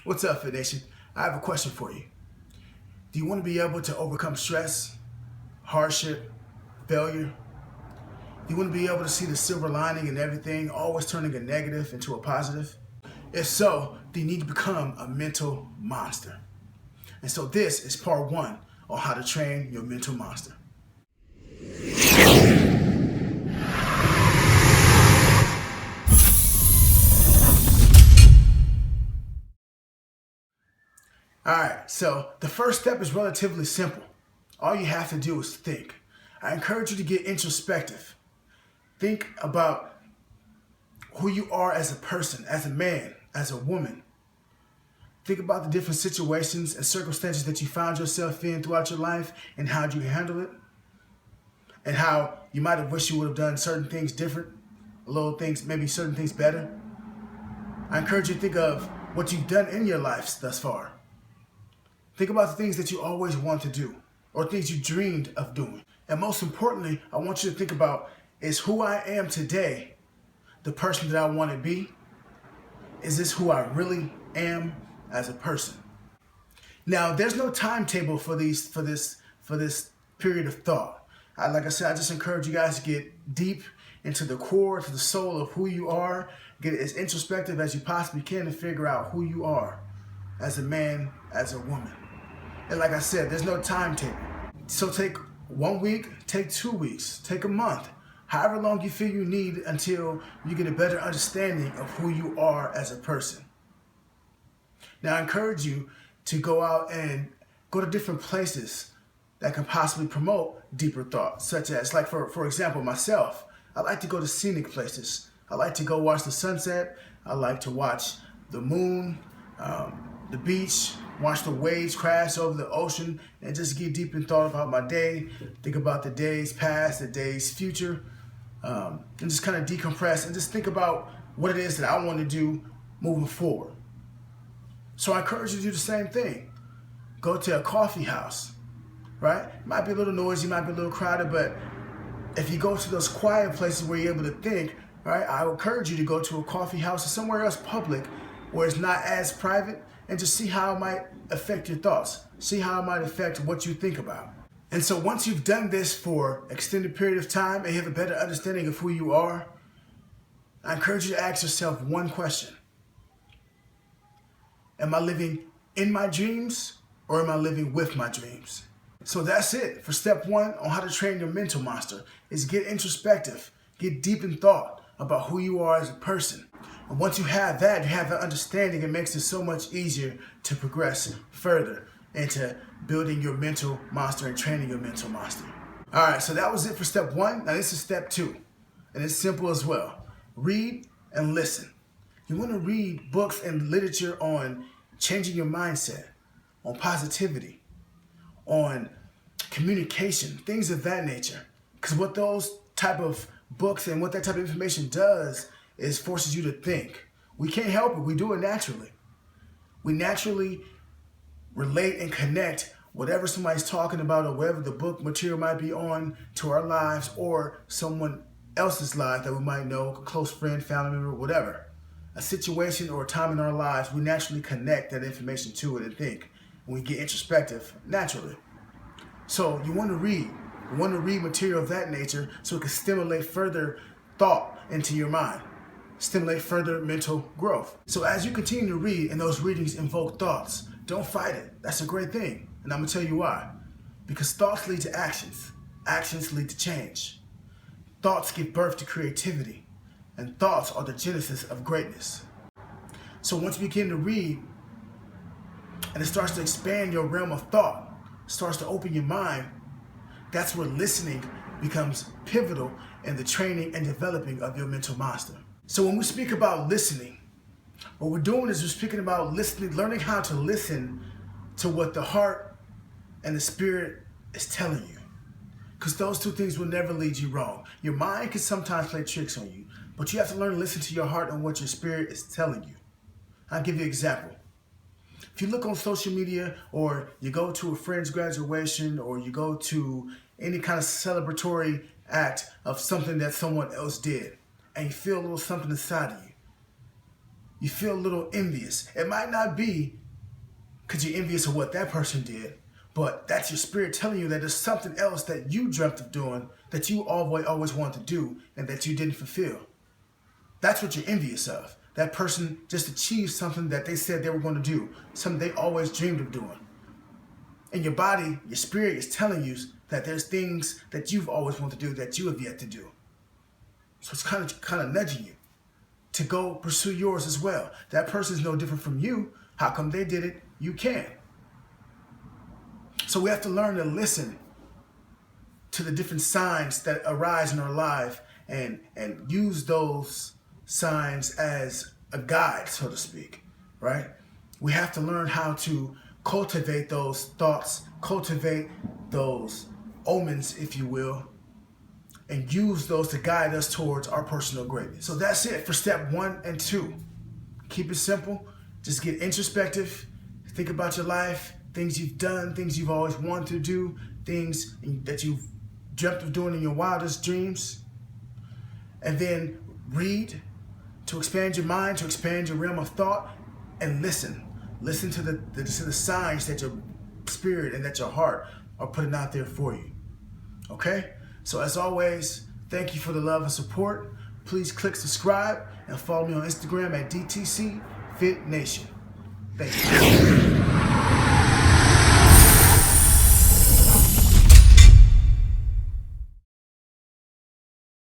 What's up, Fit Nation? I have a question for you. Do you want to be able to overcome stress, hardship, failure? Do you want to be able to see the silver lining in everything, always turning a negative into a positive? If so, then you need to become a mental monster. And so this is part one on how to train your mental monster. Alright, so the first step is relatively simple. All you have to do is think. I encourage you to get introspective. Think about who you are as a person, as a man, as a woman. Think about the different situations and circumstances that you found yourself in throughout your life and how you handle it. And how you might have wished you would have done certain things different, little things, maybe certain things better. I encourage you to think of what you've done in your life thus far. Think about the things that you always want to do or things you dreamed of doing. And most importantly, I want you to think about, is who I am today the person that I want to be? Is this who I really am as a person? Now, there's no timetable for this period of thought. Like I said, I just encourage you guys to get deep into the core, to the soul of who you are. Get as introspective as you possibly can to figure out who you are as a man, as a woman. And like I said, there's no timetable. So take 1 week, take 2 weeks, take a month, however long you feel you need until you get a better understanding of who you are as a person. Now, I encourage you to go out and go to different places that can possibly promote deeper thought, such as, like for example, myself, I like to go to scenic places. I like to go watch the sunset. I like to watch the moon, the beach, watch the waves crash over the ocean, and just get deep in thought about my day, think about the day's past, the day's future, and just kind of decompress and just think about what it is that I want to do moving forward. So I encourage you to do the same thing. Go to a coffee house, right? It might be a little noisy, might be a little crowded, but if you go to those quiet places where you're able to think, right, I encourage you to go to a coffee house or somewhere else public where it's not as private, and just see how it might affect your thoughts. See how it might affect what you think about. And so once you've done this for an extended period of time and you have a better understanding of who you are, I encourage you to ask yourself one question. Am I living in my dreams or am I living with my dreams? So that's it for step one on how to train your mental monster, is get introspective, get deep in thought about who you are as a person. And once you have that, you have an understanding, it makes it so much easier to progress further into building your mental monster and training your mental monster. All right, so that was it for step one. Now this is step two, and it's simple as well. Read and listen. You want to read books and literature on changing your mindset, on positivity, on communication, things of that nature. Because what those type of books and what that type of information does is forces you to think. We can't help it. We do it naturally. We naturally relate and connect whatever somebody's talking about or whatever the book material might be on to our lives or someone else's life that we might know, a close friend, family member, whatever. A situation or a time in our lives, we naturally connect that information to it and think. And we get introspective naturally. So you want to read. You want to read material of that nature so it can stimulate further thought into your mind, stimulate further mental growth. So as you continue to read and those readings invoke thoughts, don't fight it. That's a great thing. And I'm going to tell you why. Because thoughts lead to actions. Actions lead to change. Thoughts give birth to creativity. And thoughts are the genesis of greatness. So once you begin to read and it starts to expand your realm of thought, starts to open your mind, that's where listening becomes pivotal in the training and developing of your mental monster. So when we speak about listening, what we're doing is we're speaking about listening, learning how to listen to what the heart and the spirit is telling you. Because those two things will never lead you wrong. Your mind can sometimes play tricks on you, but you have to learn to listen to your heart and what your spirit is telling you. I'll give you an example. If you look on social media or you go to a friend's graduation or you go to any kind of celebratory act of something that someone else did and you feel a little something inside of you, you feel a little envious. It might not be because you're envious of what that person did, but that's your spirit telling you that there's something else that you dreamt of doing that you always wanted to do and that you didn't fulfill. That's what you're envious of. That person just achieved something that they said they were going to do, something they always dreamed of doing. And your body, your spirit is telling you that there's things that you've always wanted to do that you have yet to do. So it's kind of nudging you to go pursue yours as well. That person is no different from you. How come they did it? You can. So we have to learn to listen to the different signs that arise in our life and use those signs as a guide, so to speak, right? We have to learn how to cultivate those thoughts, cultivate those omens, if you will, and use those to guide us towards our personal greatness. So that's it for step 1 and 2. Keep it simple. Just get introspective. Think about your life, things you've done, things you've always wanted to do, things that you've dreamt of doing in your wildest dreams. And then read to expand your mind, to expand your realm of thought, and listen. Listen to the signs that your spirit and that your heart are putting out there for you. Okay? So as always, thank you for the love and support. Please click subscribe and follow me on Instagram at DTC Fit Nation. Thank you.